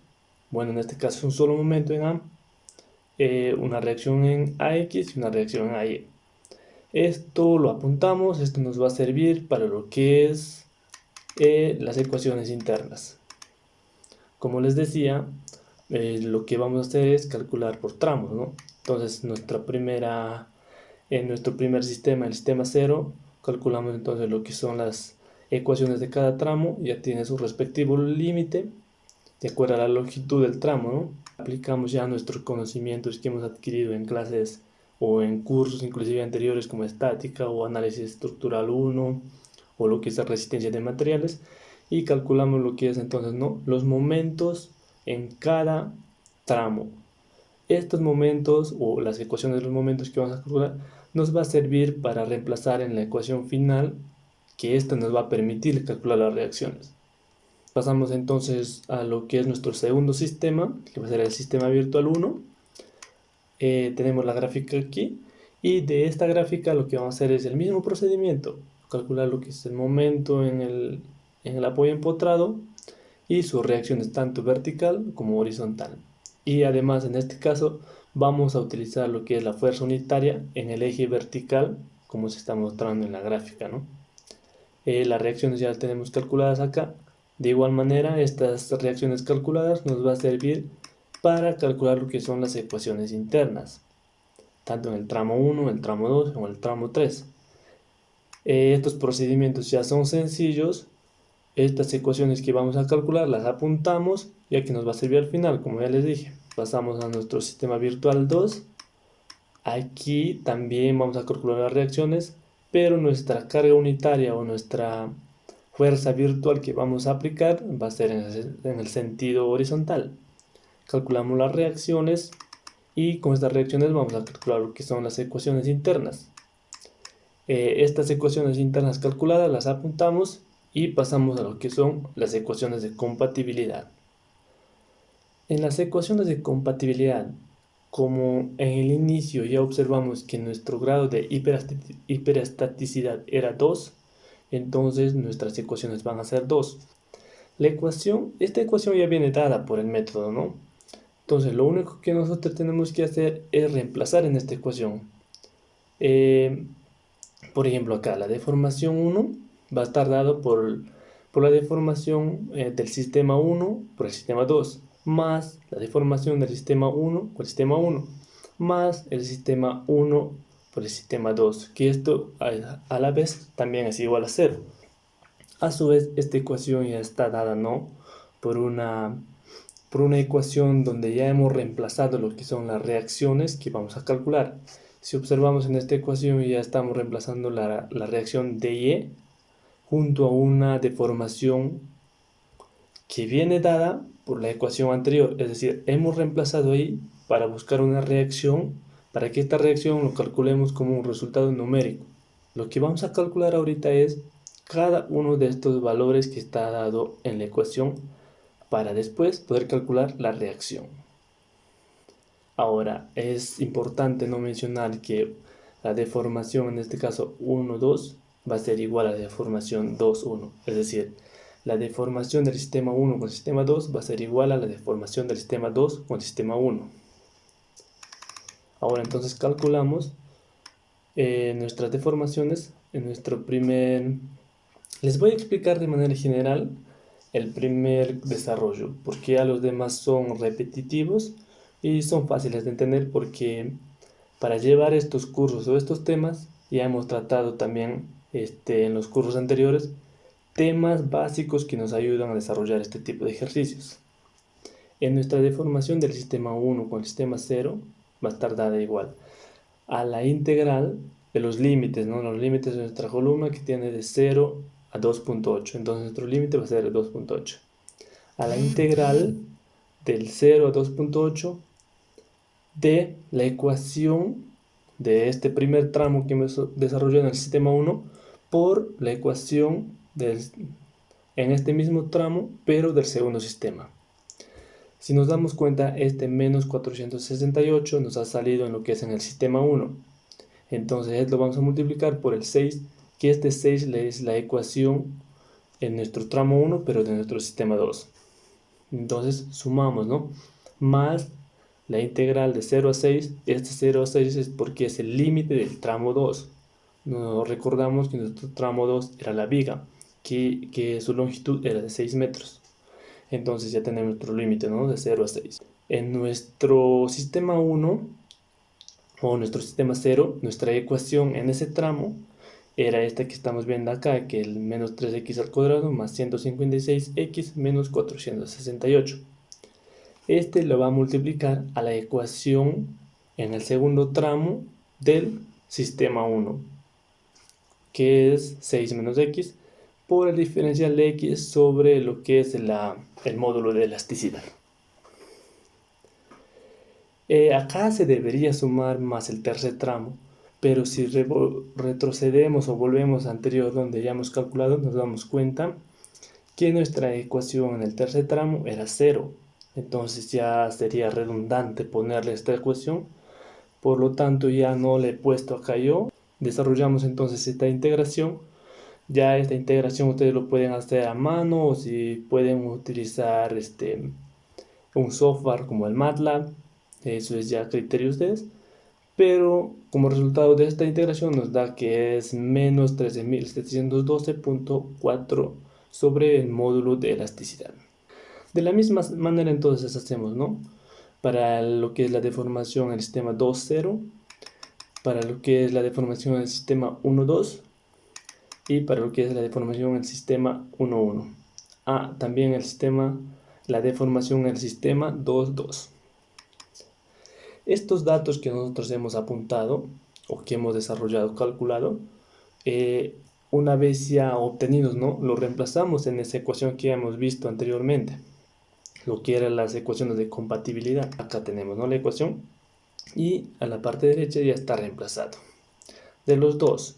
[SPEAKER 4] Bueno, en este caso un solo momento en A, una reacción en AX y una reacción en AY. Esto lo apuntamos, esto nos va a servir para lo que es las ecuaciones internas. Como les decía, lo que vamos a hacer es calcular por tramos, ¿no? Entonces, en nuestro primer sistema, el sistema 0, calculamos entonces lo que son las ecuaciones de cada tramo, ya tiene su respectivo límite de acuerdo a la longitud del tramo, ¿no? Aplicamos ya nuestros conocimientos que hemos adquirido en clases o en cursos inclusive anteriores como estática o análisis estructural 1 o lo que es la resistencia de materiales, y calculamos lo que es entonces, ¿no?, los momentos en cada tramo. Estos momentos o las ecuaciones de los momentos que vamos a calcular nos va a servir para reemplazar en la ecuación final, que esta nos va a permitir calcular las reacciones. Pasamos entonces a lo que es nuestro segundo sistema, que va a ser el sistema virtual 1. Tenemos la gráfica aquí, y de esta gráfica lo que vamos a hacer es el mismo procedimiento, calcular lo que es el momento en el apoyo empotrado y sus reacciones tanto vertical como horizontal. Y además en este caso vamos a utilizar lo que es la fuerza unitaria en el eje vertical, como se está mostrando en la gráfica, ¿no? Las reacciones ya las tenemos calculadas acá. De igual manera, estas reacciones calculadas nos va a servir para calcular lo que son las ecuaciones internas, tanto en el tramo 1, el tramo 2 o el tramo 3. Estos procedimientos ya son sencillos. Estas ecuaciones que vamos a calcular las apuntamos, ya que nos va a servir al final, como ya les dije. Pasamos a nuestro sistema virtual 2. Aquí también vamos a calcular las reacciones, pero nuestra carga unitaria o nuestra fuerza virtual que vamos a aplicar va a ser en el sentido horizontal. Calculamos las reacciones y con estas reacciones vamos a calcular lo que son las ecuaciones internas. Estas ecuaciones internas calculadas las apuntamos y pasamos a lo que son las ecuaciones de compatibilidad. En las ecuaciones de compatibilidad, como en el inicio ya observamos que nuestro grado de hiperestaticidad era 2, entonces nuestras ecuaciones van a ser 2. Esta ecuación ya viene dada por el método, ¿no? Entonces lo único que nosotros tenemos que hacer es reemplazar en esta ecuación. Por ejemplo, acá la deformación 1 va a estar dado por la deformación del sistema 1 por el sistema 2, más la deformación del sistema 1 por el sistema 1, más el sistema 1 por el sistema 2, que esto a la vez también es igual a 0. A su vez, esta ecuación ya está dada, ¿no?, por una ecuación donde ya hemos reemplazado lo que son las reacciones que vamos a calcular. Si observamos en esta ecuación ya estamos reemplazando la reacción DY junto a una deformación que viene dada por la ecuación anterior. Es decir, hemos reemplazado ahí para buscar una reacción, para que esta reacción lo calculemos como un resultado numérico. Lo que vamos a calcular ahorita es cada uno de estos valores que está dado en la ecuación para después poder calcular la reacción. Ahora, es importante no mencionar que la deformación, en este caso 1, 2, va a ser igual a la deformación 2, 1. Es decir, la deformación del sistema 1 con el sistema 2 va a ser igual a la deformación del sistema 2 con el sistema 1. Ahora entonces calculamos nuestras deformaciones en nuestro primer... Les voy a explicar de manera general el primer desarrollo, porque ya los demás son repetitivos y son fáciles de entender, porque para llevar estos cursos o estos temas ya hemos tratado también en los cursos anteriores temas básicos que nos ayudan a desarrollar este tipo de ejercicios. En nuestra deformación del sistema 1 con el sistema 0 va a estar dada igual a la integral de los límites, ¿no? Los límites de nuestra columna que tiene de 0 a 2.8. Entonces nuestro límite va a ser 2.8. A la integral del 0 a 2.8 de la ecuación de este primer tramo que hemos desarrollado en el sistema 1 por la ecuación en este mismo tramo, pero del segundo sistema. Si nos damos cuenta, este menos 468 nos ha salido en lo que es en el sistema 1. Entonces lo vamos a multiplicar por el 6, que este 6 es la ecuación en nuestro tramo 1, pero de nuestro sistema 2. Entonces sumamos, ¿no? Más la integral de 0 a 6. Este 0 a 6 es porque es el límite del tramo 2. Nos recordamos que nuestro tramo 2 era la viga, que su longitud era de 6 metros. Entonces ya tenemos nuestro límite, ¿no?, de 0 a 6. En nuestro sistema 1 o nuestro sistema 0, nuestra ecuación en ese tramo era esta que estamos viendo acá, que el menos 3x al cuadrado más 156x menos 468. Este lo va a multiplicar a la ecuación en el segundo tramo del sistema 1, que es 6 menos x, por el diferencial de x sobre lo que es el módulo de elasticidad. Acá se debería sumar más el tercer tramo, pero si retrocedemos o volvemos anterior donde ya hemos calculado, nos damos cuenta que nuestra ecuación en el tercer tramo era 0. Entonces ya sería redundante ponerle esta ecuación, por lo tanto ya no le he puesto acá yo. Desarrollamos entonces esta integración. Ya esta integración ustedes lo pueden hacer a mano, o si pueden utilizar un software como el MATLAB, eso es ya criterio de ustedes. Pero como resultado de esta integración nos da que es menos 13.712.4 sobre el módulo de elasticidad. De la misma manera entonces hacemos, ¿no?, para lo que es la deformación en el sistema 2.0, para lo que es la deformación en el sistema 1.2, y para lo que es la deformación en el sistema 1,1. También la deformación en el sistema 2,2. Estos datos que nosotros hemos apuntado o que hemos desarrollado, calculado, una vez ya obtenidos, ¿no? Lo reemplazamos en esa ecuación que hemos visto anteriormente, lo que eran las ecuaciones de compatibilidad. Acá tenemos, ¿no?, la ecuación, y a la parte derecha ya está reemplazado. De los dos,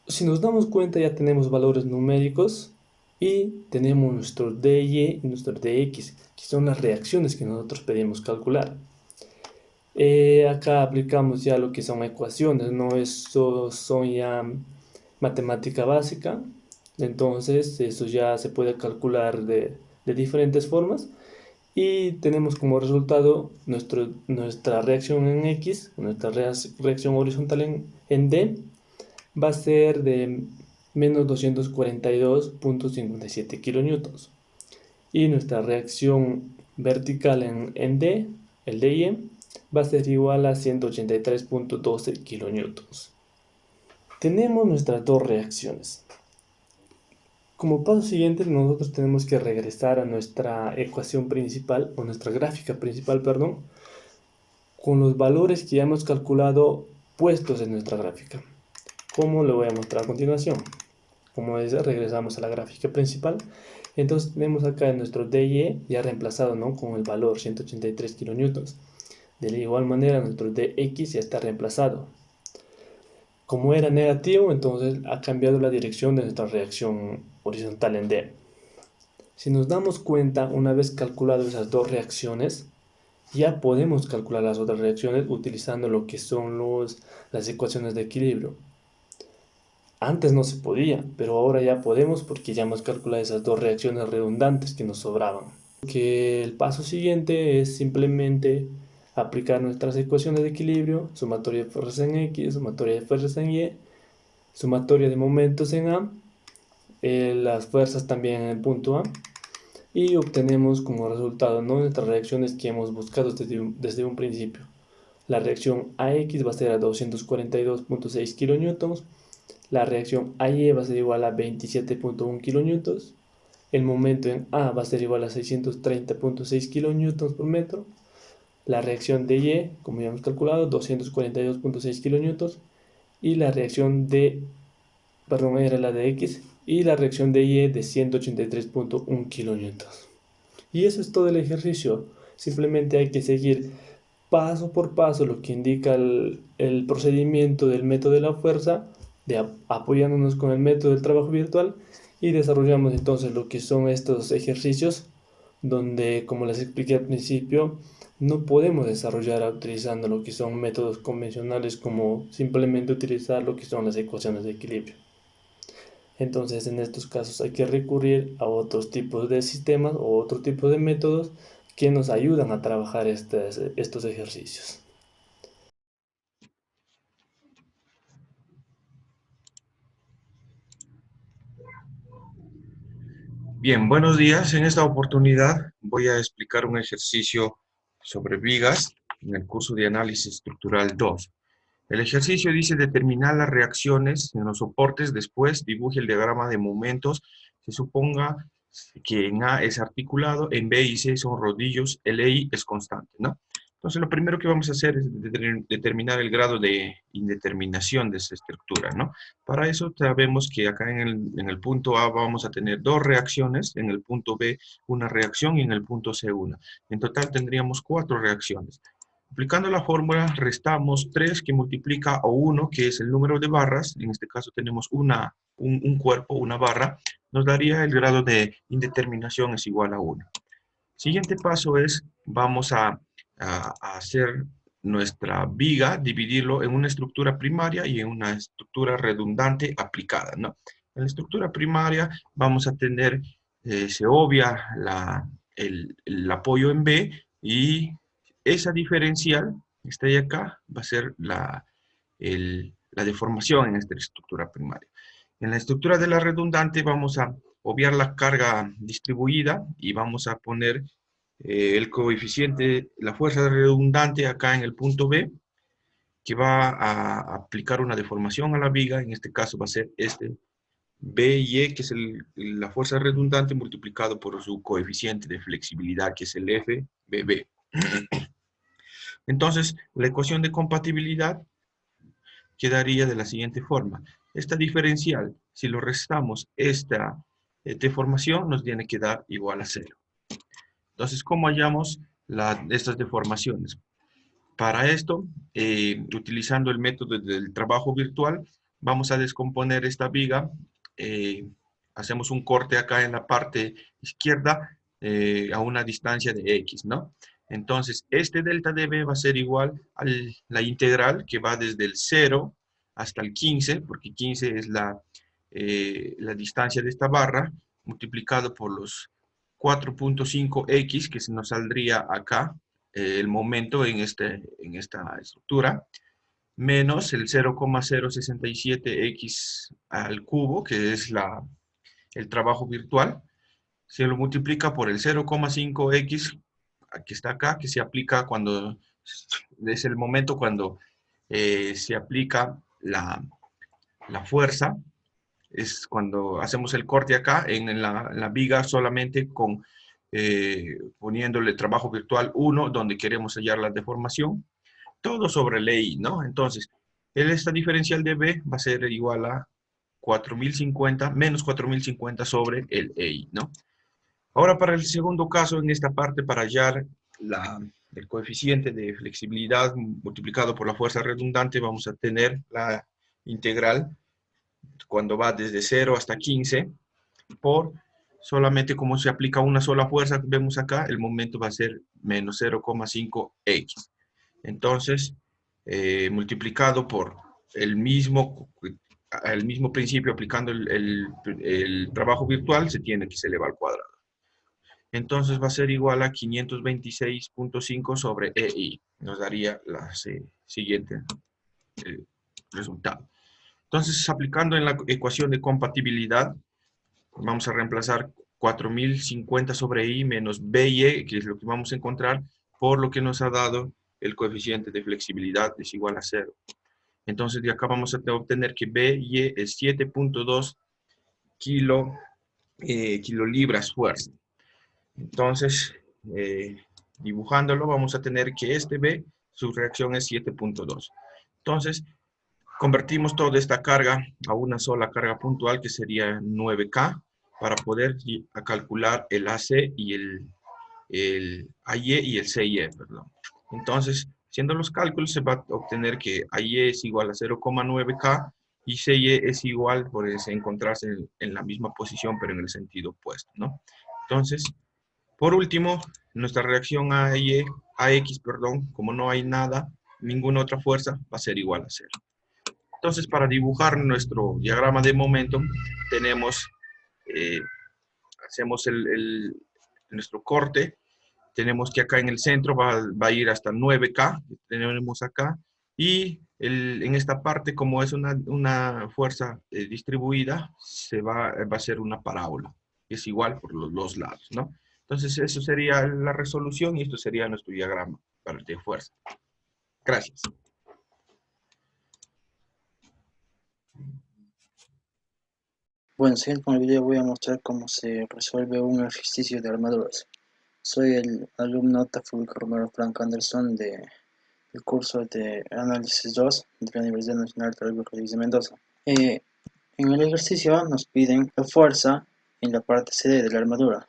[SPEAKER 4] si nos damos cuenta, ya tenemos valores numéricos y tenemos nuestro dy y nuestro dx, que son las reacciones que nosotros pedimos calcular. Acá aplicamos ya lo que son ecuaciones, ¿no? Eso son ya matemática básica, entonces eso ya se puede calcular de diferentes formas, y tenemos como resultado nuestra reacción en X, nuestra reacción horizontal en D, va a ser de menos 242.57 kilonewtons. Y nuestra reacción vertical en D, el DY, va a ser igual a 183.12 kilonewtons. Tenemos nuestras dos reacciones. Como paso siguiente, nosotros tenemos que regresar a nuestra ecuación principal, o nuestra gráfica principal, perdón, con los valores que ya hemos calculado puestos en nuestra gráfica. ¿Cómo lo voy a mostrar a continuación? Como es, regresamos a la gráfica principal. Entonces tenemos acá nuestro DY ya reemplazado, ¿no?, con el valor 183 kilonewtons. De igual manera, nuestro dx ya está reemplazado. Como era negativo, entonces ha cambiado la dirección de nuestra reacción horizontal en D. Si nos damos cuenta, una vez calculado esas dos reacciones, ya podemos calcular las otras reacciones utilizando lo que son las ecuaciones de equilibrio. Antes no se podía, pero ahora ya podemos porque ya hemos calculado esas dos reacciones redundantes que nos sobraban. Que el paso siguiente es simplemente aplicar nuestras ecuaciones de equilibrio, sumatoria de fuerzas en X, sumatoria de fuerzas en Y, sumatoria de momentos en A, las fuerzas también en el punto A, y obtenemos como resultado, ¿no?, nuestras reacciones que hemos buscado desde un principio. La reacción AX va a ser a 242.6 kilonewtons, la reacción AY va a ser igual a 27.1 kilonewtons, el momento en A va a ser igual a 630.6 kilonewtons por metro, la reacción de Y, como ya hemos calculado, 242.6 kilonewtons, y la reacción era la de X, y la reacción de Y de 183.1 kilonewtons. Y eso es todo el ejercicio. Simplemente hay que seguir paso por paso lo que indica el procedimiento del método de la fuerza, apoyándonos con el método del trabajo virtual, y desarrollamos entonces lo que son estos ejercicios donde, como les expliqué al principio, no podemos desarrollar utilizando lo que son métodos convencionales, como simplemente utilizar lo que son las ecuaciones de equilibrio. Entonces, en estos casos hay que recurrir a otros tipos de sistemas o otro tipo de métodos que nos ayudan a trabajar estos ejercicios.
[SPEAKER 5] Bien, buenos días. En esta oportunidad voy a explicar un ejercicio sobre vigas en el curso de análisis estructural 2. El ejercicio dice determinar las reacciones en los soportes, después dibuje el diagrama de momentos. Se suponga que en A es articulado, en B y C son rodillos, el I es constante, ¿no? Entonces lo primero que vamos a hacer es determinar el grado de indeterminación de esa estructura, ¿no? Para eso sabemos que acá en el punto A vamos a tener dos reacciones, en el punto B una reacción y en el punto C una. En total tendríamos 4 reacciones. Aplicando la fórmula, restamos 3 que multiplica a 1, que es el número de barras. En este caso tenemos un cuerpo, una barra. Nos daría el grado de indeterminación es igual a 1. Siguiente paso es, vamos a hacer nuestra viga, dividirlo en una estructura primaria y en una estructura redundante aplicada, ¿no? En la estructura primaria vamos a tener, se obvia el apoyo en B, y esa diferencial, esta de acá, va a ser la deformación en esta estructura primaria. En la estructura de la redundante vamos a obviar la carga distribuida y vamos a poner el coeficiente, la fuerza redundante acá en el punto B, que va a aplicar una deformación a la viga. En este caso va a ser este BY, que es la fuerza redundante multiplicado por su coeficiente de flexibilidad, que es el FBB. Entonces, la ecuación de compatibilidad quedaría de la siguiente forma. Esta diferencial, si lo restamos esta deformación, nos tiene que dar igual a 0. Entonces, ¿cómo hallamos estas deformaciones? Para esto, utilizando el método del trabajo virtual, vamos a descomponer esta viga. Hacemos un corte acá en la parte izquierda a una distancia de X, ¿no? Entonces, este delta dB va a ser igual a la integral que va desde el 0 hasta el 15, porque 15 es la distancia de esta barra, multiplicado por los 4.5x, que se nos saldría acá, el momento en esta estructura, menos el 0,067x al cubo, que es el trabajo virtual, se lo multiplica por el 0,5x, que está acá, que se aplica cuando, es el momento cuando se aplica la fuerza, es cuando hacemos el corte acá en la viga solamente con poniéndole trabajo virtual 1, donde queremos hallar la deformación, todo sobre el EI, ¿no? Entonces, esta diferencial de B va a ser igual a 4050 menos 4050 sobre el EI, ¿no? Ahora para el segundo caso, en esta parte, para hallar el coeficiente de flexibilidad multiplicado por la fuerza redundante, vamos a tener la integral cuando va desde 0 hasta 15 por solamente como se aplica una sola fuerza que vemos acá, el momento va a ser menos 0,5x. Entonces, multiplicado por el mismo principio, aplicando el trabajo virtual, se tiene que se eleva al cuadrado. Entonces va a ser igual a 526.5 sobre EI. Nos daría la siguiente resultado. Entonces, aplicando en la ecuación de compatibilidad, vamos a reemplazar 4050 sobre I menos BY, que es lo que vamos a encontrar, por lo que nos ha dado el coeficiente de flexibilidad es igual a 0. Entonces, de acá vamos a obtener que BY es 7.2 kilolibras fuerza. Entonces, dibujándolo, vamos a tener que este B, su reacción es 7.2. Entonces, convertimos toda esta carga a una sola carga puntual, que sería 9K, para poder calcular el AC y el AY y el CY, perdón. Entonces, haciendo los cálculos, se va a obtener que AY es igual a 0,9K y CY es igual, por encontrarse en la misma posición, pero en el sentido opuesto, ¿no? Entonces, por último, nuestra reacción AX, perdón, como no hay nada, ninguna otra fuerza, va a ser igual a 0. Entonces, para dibujar nuestro diagrama de momentum, tenemos, hacemos nuestro corte, tenemos que acá en el centro va a ir hasta 9K, que tenemos acá, y en esta parte, como es una fuerza distribuida, va a ser una parábola, que es igual por los dos lados, ¿no? Entonces, eso sería la resolución y esto sería nuestro diagrama de fuerza. Gracias.
[SPEAKER 6] Bueno, siguiendo con el video voy a mostrar cómo se resuelve un ejercicio de armaduras. Soy el alumno Tafulco Romero Franco Anderson del curso de Análisis 2 de la Universidad Nacional Teórico Rodríguez de Mendoza. En el ejercicio nos piden la fuerza en la parte CD de la armadura.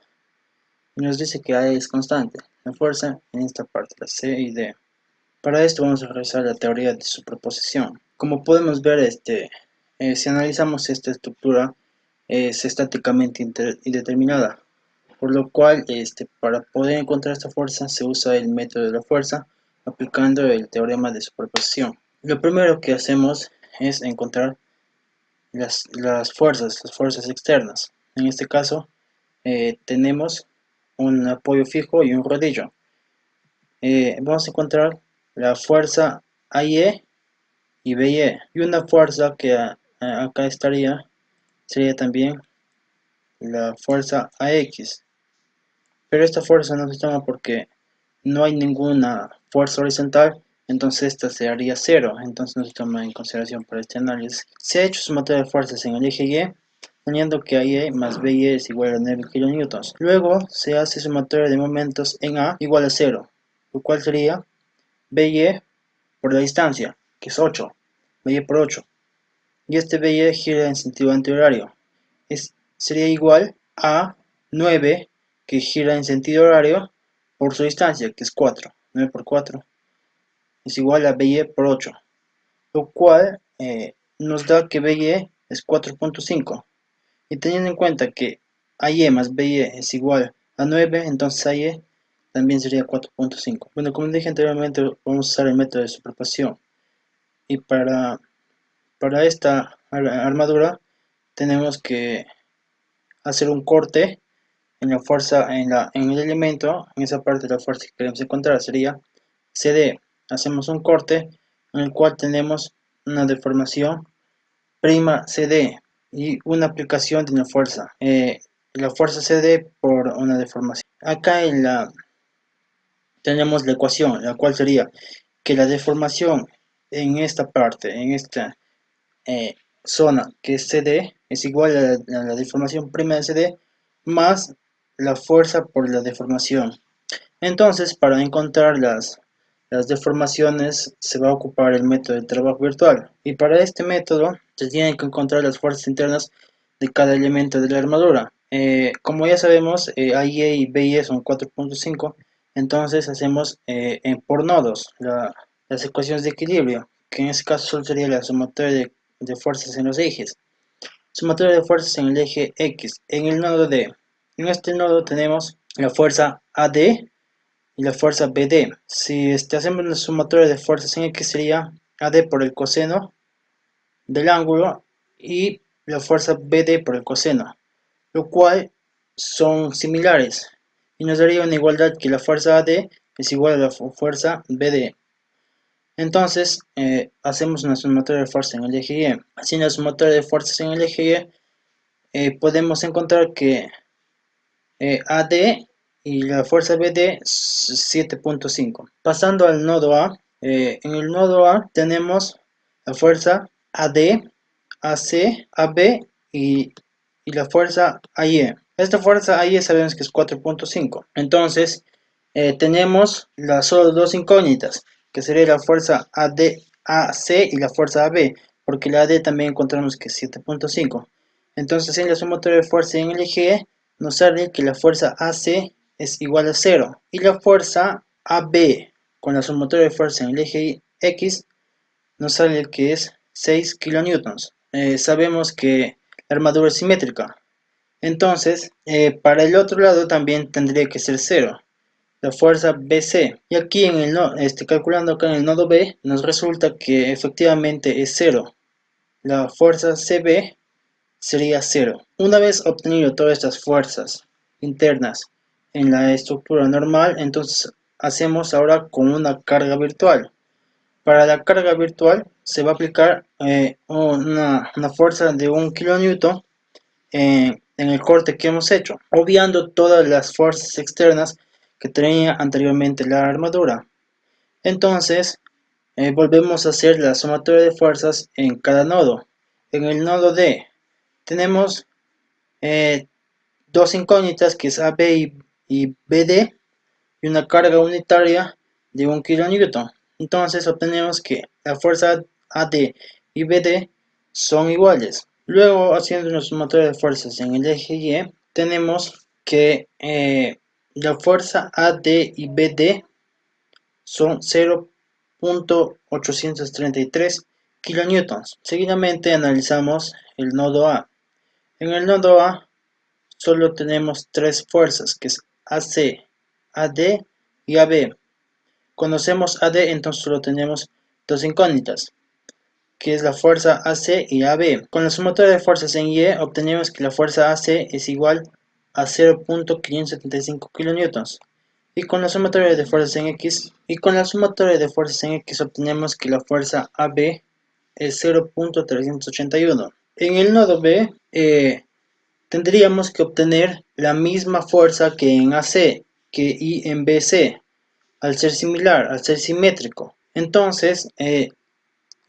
[SPEAKER 6] Y nos dice que A es constante, la fuerza en esta parte, la C y D. Para esto vamos a realizar la teoría de superposición. Como podemos ver, si analizamos esta estructura, es estáticamente indeterminada, por lo cual para poder encontrar esta fuerza se usa el método de la fuerza aplicando el teorema de superposición. Lo primero que hacemos es encontrar las fuerzas externas. En este caso tenemos un apoyo fijo y un rodillo. Vamos a encontrar la fuerza AE y BE, y una fuerza que acá sería también la fuerza AX, pero esta fuerza no se toma porque no hay ninguna fuerza horizontal entonces esta sería 0, entonces no se toma en consideración para este análisis. Se ha hecho sumatoria de fuerzas en el eje Y, teniendo que AE más BY es igual a 9 kN. Luego se hace sumatoria de momentos en A igual a 0, lo cual sería BY por la distancia, que es 8, BY por 8, y este BY gira en sentido antihorario, sería igual a 9 que gira en sentido horario por su distancia, que es 4, 9 por 4 es igual a BY por 8, lo cual nos da que BY es 4.5, y teniendo en cuenta que AY más BY es igual a 9, entonces AY también sería 4.5. Bueno, como dije anteriormente, vamos a usar el método de superposición, y para esta armadura tenemos que hacer un corte en la fuerza, en el elemento, en esa parte de la fuerza que queremos encontrar sería CD. Hacemos un corte en el cual tenemos una deformación prima CD y una aplicación de una fuerza. La fuerza CD por una deformación. Acá tenemos la ecuación, la cual sería que la deformación en esta parte, en esta zona que es CD, es igual a la deformación prima de CD más la fuerza por la deformación. Entonces, para encontrar las deformaciones se va a ocupar el método de trabajo virtual, y para este método se tienen que encontrar las fuerzas internas de cada elemento de la armadura. Como ya sabemos, AIE y BIE son 4.5, entonces hacemos por nodos las ecuaciones de equilibrio, que en este caso solo sería la sumatoria de fuerzas en los ejes. Sumatoria de fuerzas en el eje X, en el nodo D. En este nodo tenemos la fuerza AD y la fuerza BD. Si hacemos la sumatoria de fuerzas en X sería AD por el coseno del ángulo y la fuerza BD por el coseno, lo cual son similares, y nos daría una igualdad que la fuerza AD es igual a la fuerza BD. Entonces hacemos una sumatoria de fuerzas en el eje Y. Haciendo la sumatoria de fuerzas en el eje Y, podemos encontrar que AD y la fuerza BD 7.5. Pasando al nodo A, en el nodo A tenemos la fuerza AD, AC, AB y la fuerza AIE. Esta fuerza AIE sabemos que es 4.5. Entonces tenemos solo dos incógnitas, que sería la fuerza AD, AC y la fuerza AB, porque la AD también encontramos que es 7.5. Entonces en la sumatoria de fuerza en el eje nos sale que la fuerza AC es igual a 0 y la fuerza AB con la sumatoria de fuerza en el eje X nos sale que es 6 kilonewtons. Sabemos que la armadura es simétrica, entonces para el otro lado también tendría que ser 0, la fuerza BC. Y aquí calculando acá en el nodo B nos resulta que efectivamente es 0, la fuerza CB sería 0. Una vez obtenido todas estas fuerzas internas en la estructura normal, entonces hacemos ahora con una carga virtual. Para la carga virtual se va a aplicar una fuerza de 1 kN en el corte que hemos hecho, obviando todas las fuerzas externas que tenía anteriormente la armadura. Entonces volvemos a hacer la sumatoria de fuerzas en cada nodo. En el nodo D tenemos dos incógnitas, que es AB y BD, y una carga unitaria de 1 kN. Entonces obtenemos que la fuerza AD y BD son iguales. Luego, haciendo una sumatoria de fuerzas en el eje Y, tenemos que la fuerza AD y BD son 0.833 kN. Seguidamente analizamos el nodo A. En el nodo A solo tenemos tres fuerzas, que es AC, AD y AB. Conocemos AD, entonces solo tenemos dos incógnitas, que es la fuerza AC y AB. Con la sumatoria de fuerzas en Y obtenemos que la fuerza AC es igual a 0.575 kN. Y con la sumatoria de fuerzas en X obtenemos que la fuerza AB es 0.381. En el nodo B tendríamos que obtener la misma fuerza que en AC y en BC, al ser similar, al ser simétrico. Entonces,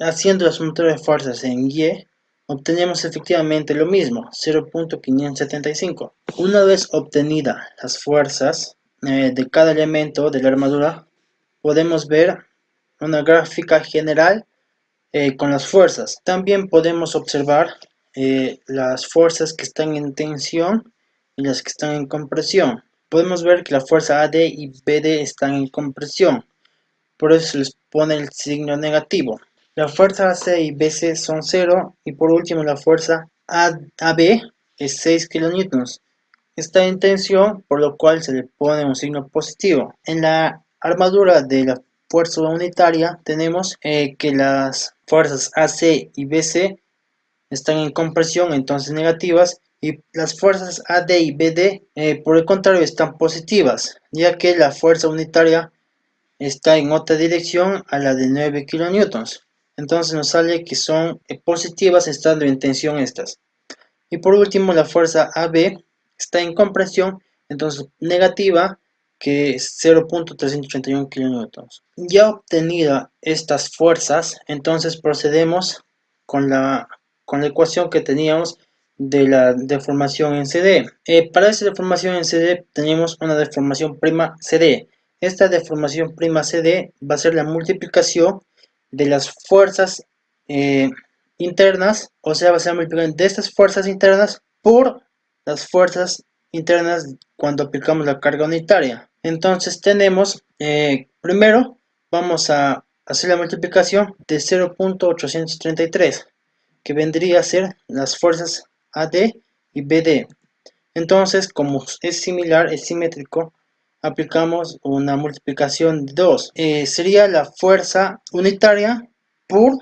[SPEAKER 6] haciendo la sumatoria de fuerzas en Y, obtenemos efectivamente lo mismo, 0.575. Una vez obtenidas las fuerzas de cada elemento de la armadura, podemos ver una gráfica general con las fuerzas. También podemos observar las fuerzas que están en tensión y las que están en compresión. Podemos ver que la fuerza AD y BD están en compresión, por eso se les pone el signo negativo. La fuerza AC y BC son 0 y por último la fuerza AB es 6 kN. Está en tensión, por lo cual se le pone un signo positivo. En la armadura de la fuerza unitaria tenemos que las fuerzas AC y BC están en compresión, entonces negativas, y las fuerzas AD y BD por el contrario están positivas, ya que la fuerza unitaria está en otra dirección a la de 9 kN. Entonces nos sale que son positivas estando en tensión estas. Y por último la fuerza AB está en compresión, entonces negativa, que es 0.381 kN. Ya obtenidas estas fuerzas, entonces procedemos con la ecuación que teníamos de la deformación en CD. Para esa deformación en CD tenemos una deformación prima CD. Esta deformación prima CD va a ser la multiplicación de las fuerzas internas, o sea, va a ser la multiplicación de estas fuerzas internas por las fuerzas internas cuando aplicamos la carga unitaria. Entonces tenemos, primero vamos a hacer la multiplicación de 0.833, que vendría a ser las fuerzas AD y BD. Entonces, como es similar, es simétrico, aplicamos una multiplicación de 2. Sería la fuerza unitaria por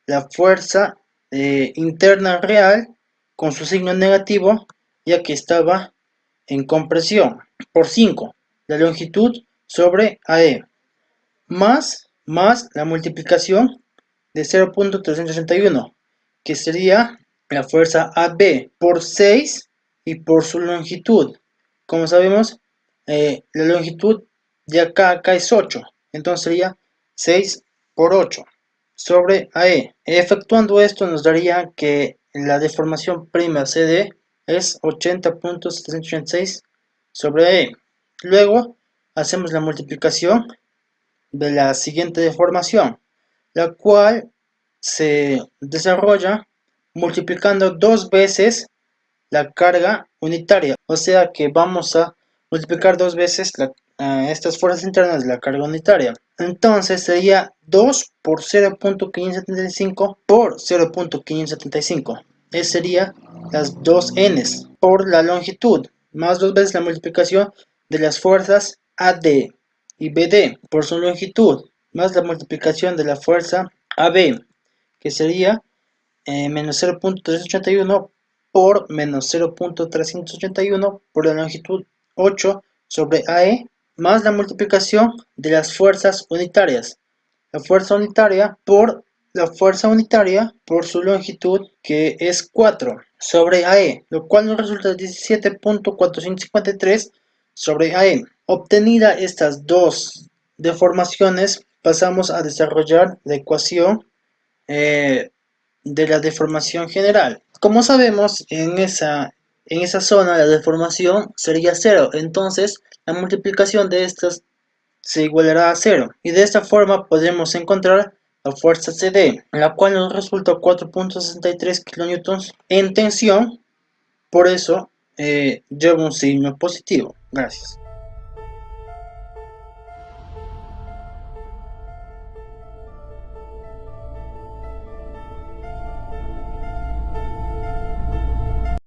[SPEAKER 6] la fuerza interna real con su signo negativo, ya que estaba en compresión, por 5. La longitud sobre AE, más la multiplicación de 0.361, que sería la fuerza AB por 6 y por su longitud. Como sabemos, la longitud de acá es 8, entonces sería 6 por 8 sobre AE. Efectuando esto nos daría que la deformación prima CD es 80.786 sobre AE. Luego hacemos la multiplicación de la siguiente deformación, la cual se desarrolla multiplicando 2 veces la carga unitaria, o sea que vamos a multiplicar 2 veces estas fuerzas internas de la carga unitaria. Entonces sería 2 por 0.575 por 0.575. Ese sería las 2 n's por la longitud, más 2 veces la multiplicación de las fuerzas AD y BD por su longitud, más la multiplicación de la fuerza AB, que sería menos 0.381 por menos 0.381 por la longitud 8 sobre AE, más la multiplicación de las fuerzas unitarias. La fuerza unitaria por la fuerza unitaria por su longitud, que es 4 sobre AE, lo cual nos resulta 17.453 sobre AE. Obtenida estas dos deformaciones, pasamos a desarrollar la ecuación de la deformación general. Como sabemos, en esa zona la deformación sería 0, entonces la multiplicación de estas se igualará a 0, y de esta forma podremos encontrar la fuerza CD, la cual nos resulta 4.63 kN en tensión, por eso lleva un signo positivo. Gracias.